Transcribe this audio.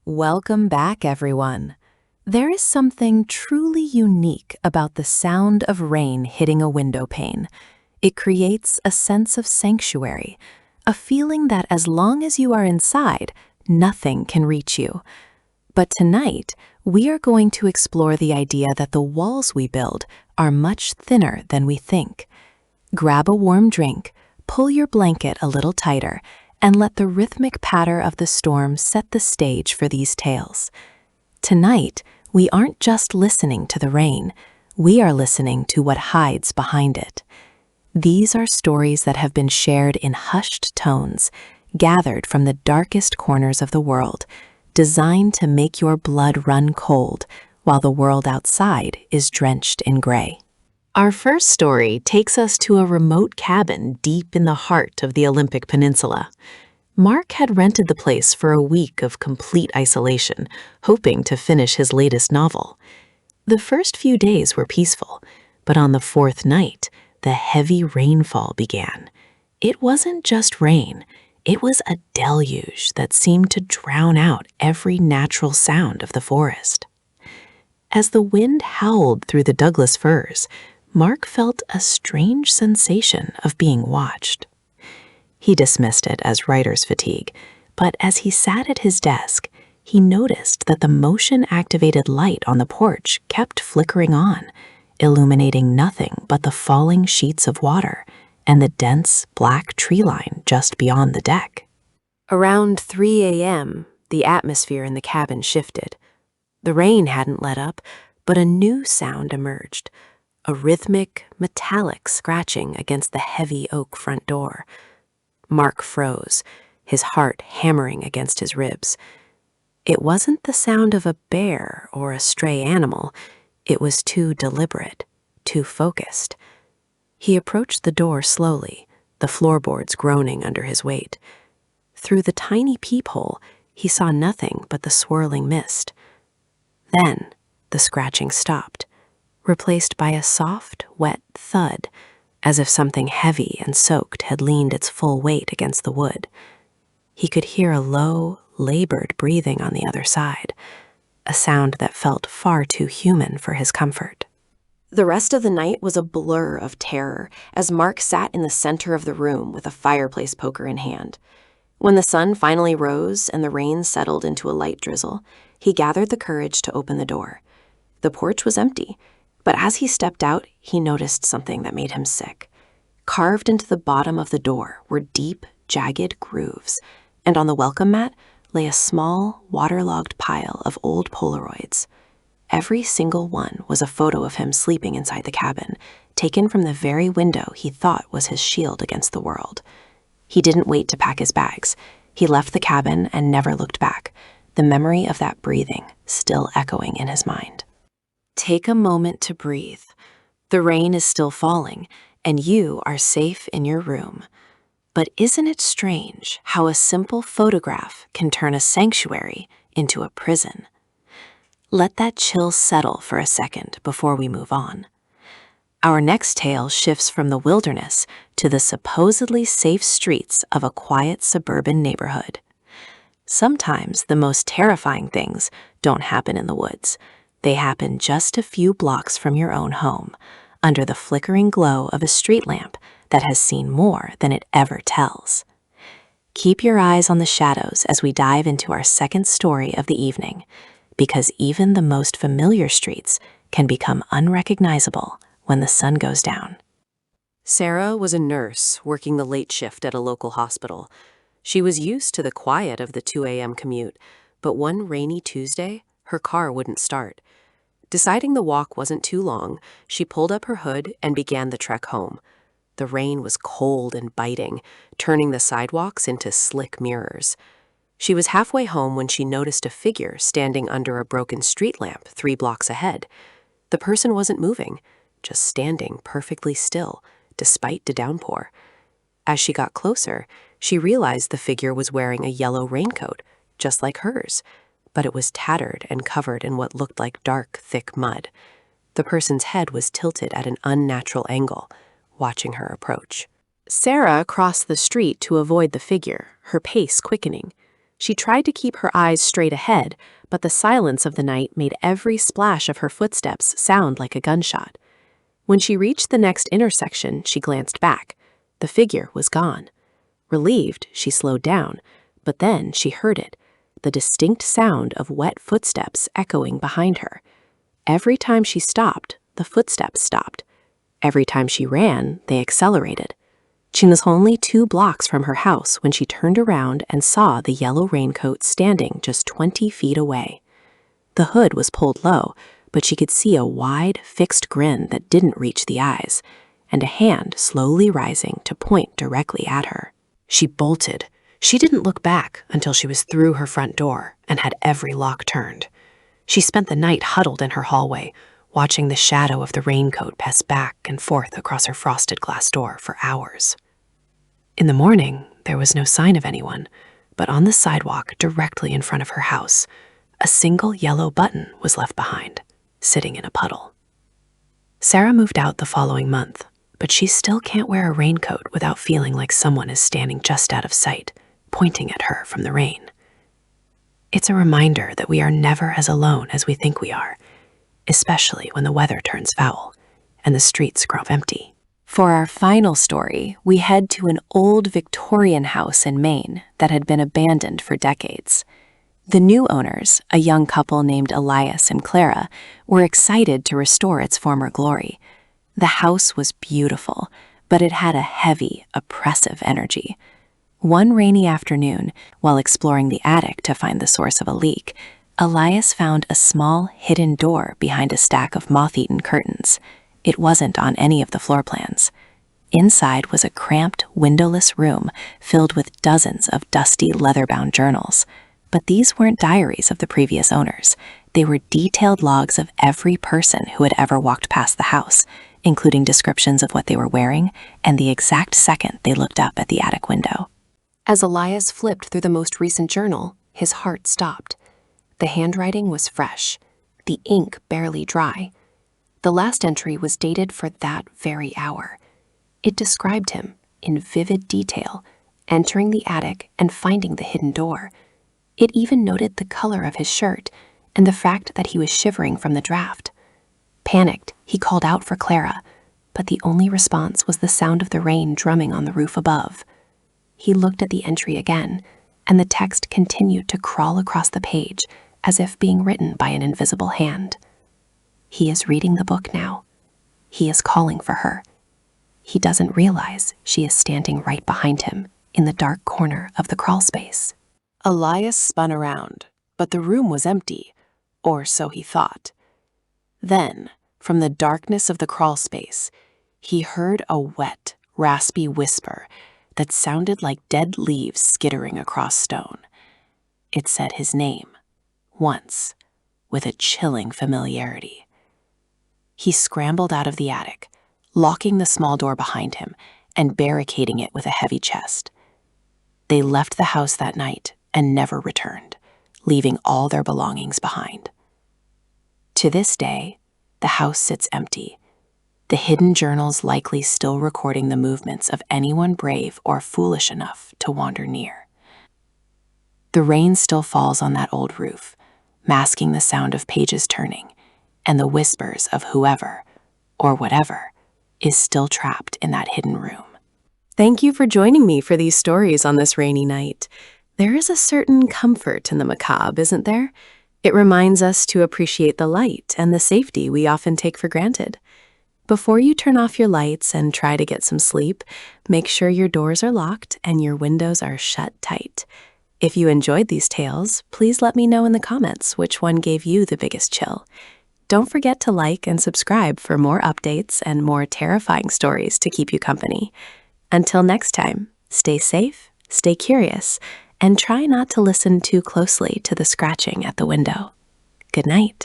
Welcome back, everyone. There is something truly unique about the sound of rain hitting a window pane. It creates a sense of sanctuary, a feeling that as long as you are inside, nothing can reach you. But tonight, we are going to explore the idea that the walls we build are much thinner than we think. Grab a warm drink, pull your blanket a little tighter, and let the rhythmic patter of the storm set the stage for these tales. Tonight, we aren't just listening to the rain, we are listening to what hides behind it. These are stories that have been shared in hushed tones, gathered from the darkest corners of the world, designed to make your blood run cold while the world outside is drenched in gray. Our first story takes us to a remote cabin deep in the heart of the Olympic Peninsula. Mark had rented the place for a week of complete isolation, hoping to finish his latest novel. The first few days were peaceful, but on the fourth night, the heavy rainfall began. It wasn't just rain, it was a deluge that seemed to drown out every natural sound of the forest. As the wind howled through the Douglas firs, Mark felt a strange sensation of being watched. He dismissed it as writer's fatigue, but as he sat at his desk, he noticed that the motion-activated light on the porch kept flickering on, illuminating nothing but the falling sheets of water and the dense black tree line just beyond the deck. Around 3 a.m., the atmosphere in the cabin shifted. The rain hadn't let up, but a new sound emerged. A rhythmic, metallic scratching against the heavy oak front door. Mark froze, his heart hammering against his ribs. It wasn't the sound of a bear or a stray animal. It was too deliberate, too focused. He approached the door slowly, the floorboards groaning under his weight. Through the tiny peephole, he saw nothing but the swirling mist. Then, the scratching stopped, replaced by a soft, wet thud, as if something heavy and soaked had leaned its full weight against the wood. He could hear a low, labored breathing on the other side, a sound that felt far too human for his comfort. The rest of the night was a blur of terror as Mark sat in the center of the room with a fireplace poker in hand. When the sun finally rose and the rain settled into a light drizzle, he gathered the courage to open the door. The porch was empty, but as he stepped out, he noticed something that made him sick. Carved into the bottom of the door were deep, jagged grooves, and on the welcome mat lay a small, waterlogged pile of old Polaroids. Every single one was a photo of him sleeping inside the cabin, taken from the very window he thought was his shield against the world. He didn't wait to pack his bags. He left the cabin and never looked back, the memory of that breathing still echoing in his mind. Take a moment to breathe. The rain is still falling, and you are safe in your room. But isn't it strange how a simple photograph can turn a sanctuary into a prison? Let that chill settle for a second before we move on. Our next tale shifts from the wilderness to the supposedly safe streets of a quiet suburban neighborhood. Sometimes the most terrifying things don't happen in the woods. They happen just a few blocks from your own home, under the flickering glow of a street lamp that has seen more than it ever tells. Keep your eyes on the shadows as we dive into our second story of the evening, because even the most familiar streets can become unrecognizable when the sun goes down. Sarah was a nurse working the late shift at a local hospital. She was used to the quiet of the 2 a.m. commute, but one rainy Tuesday, her car wouldn't start. Deciding the walk wasn't too long, she pulled up her hood and began the trek home. The rain was cold and biting, turning the sidewalks into slick mirrors. She was halfway home when she noticed a figure standing under a broken street lamp 3 blocks ahead. The person wasn't moving, just standing perfectly still, despite the downpour. As she got closer, she realized the figure was wearing a yellow raincoat, just like hers, but it was tattered and covered in what looked like dark, thick mud. The person's head was tilted at an unnatural angle, watching her approach. Sarah crossed the street to avoid the figure, her pace quickening. She tried to keep her eyes straight ahead, but the silence of the night made every splash of her footsteps sound like a gunshot. When she reached the next intersection, she glanced back. The figure was gone. Relieved, she slowed down, but then she heard it, the distinct sound of wet footsteps echoing behind her. Every time she stopped, the footsteps stopped. Every time she ran, they accelerated. She was only 2 blocks from her house when she turned around and saw the yellow raincoat standing just 20 feet away. The hood was pulled low, but she could see a wide, fixed grin that didn't reach the eyes, and a hand slowly rising to point directly at her. She bolted. She didn't look back until she was through her front door and had every lock turned. She spent the night huddled in her hallway, watching the shadow of the raincoat pass back and forth across her frosted glass door for hours. In the morning, there was no sign of anyone, but on the sidewalk directly in front of her house, a single yellow button was left behind, sitting in a puddle. Sarah moved out the following month, but she still can't wear a raincoat without feeling like someone is standing just out of sight, pointing at her from the rain. It's a reminder that we are never as alone as we think we are, especially when the weather turns foul and the streets grow empty. For our final story, we head to an old Victorian house in Maine that had been abandoned for decades. The new owners, a young couple named Elias and Clara, were excited to restore its former glory. The house was beautiful, but it had a heavy, oppressive energy. One rainy afternoon, while exploring the attic to find the source of a leak, Elias found a small, hidden door behind a stack of moth-eaten curtains. It wasn't on any of the floor plans. Inside was a cramped, windowless room filled with dozens of dusty, leather-bound journals. But these weren't diaries of the previous owners. They were detailed logs of every person who had ever walked past the house, including descriptions of what they were wearing and the exact second they looked up at the attic window. As Elias flipped through the most recent journal, his heart stopped. The handwriting was fresh, the ink barely dry. The last entry was dated for that very hour. It described him, in vivid detail, entering the attic and finding the hidden door. It even noted the color of his shirt and the fact that he was shivering from the draft. Panicked, he called out for Clara, but the only response was the sound of the rain drumming on the roof above. He looked at the entry again, and the text continued to crawl across the page as if being written by an invisible hand. He is reading the book now. He is calling for her. He doesn't realize she is standing right behind him in the dark corner of the crawl space. Elias spun around, but the room was empty, or so he thought. Then, from the darkness of the crawl space, he heard a wet, raspy whisper that sounded like dead leaves skittering across stone. It said his name, once, with a chilling familiarity. He scrambled out of the attic, locking the small door behind him and barricading it with a heavy chest. They left the house that night and never returned, leaving all their belongings behind. To this day, the house sits empty, the hidden journals likely still recording the movements of anyone brave or foolish enough to wander near. The rain still falls on that old roof, masking the sound of pages turning, and the whispers of whoever, or whatever, is still trapped in that hidden room. Thank you for joining me for these stories on this rainy night. There is a certain comfort in the macabre, isn't there? It reminds us to appreciate the light and the safety we often take for granted. Before you turn off your lights and try to get some sleep, make sure your doors are locked and your windows are shut tight. If you enjoyed these tales, please let me know in the comments which one gave you the biggest chill. Don't forget to like and subscribe for more updates and more terrifying stories to keep you company. Until next time, stay safe, stay curious, and try not to listen too closely to the scratching at the window. Good night.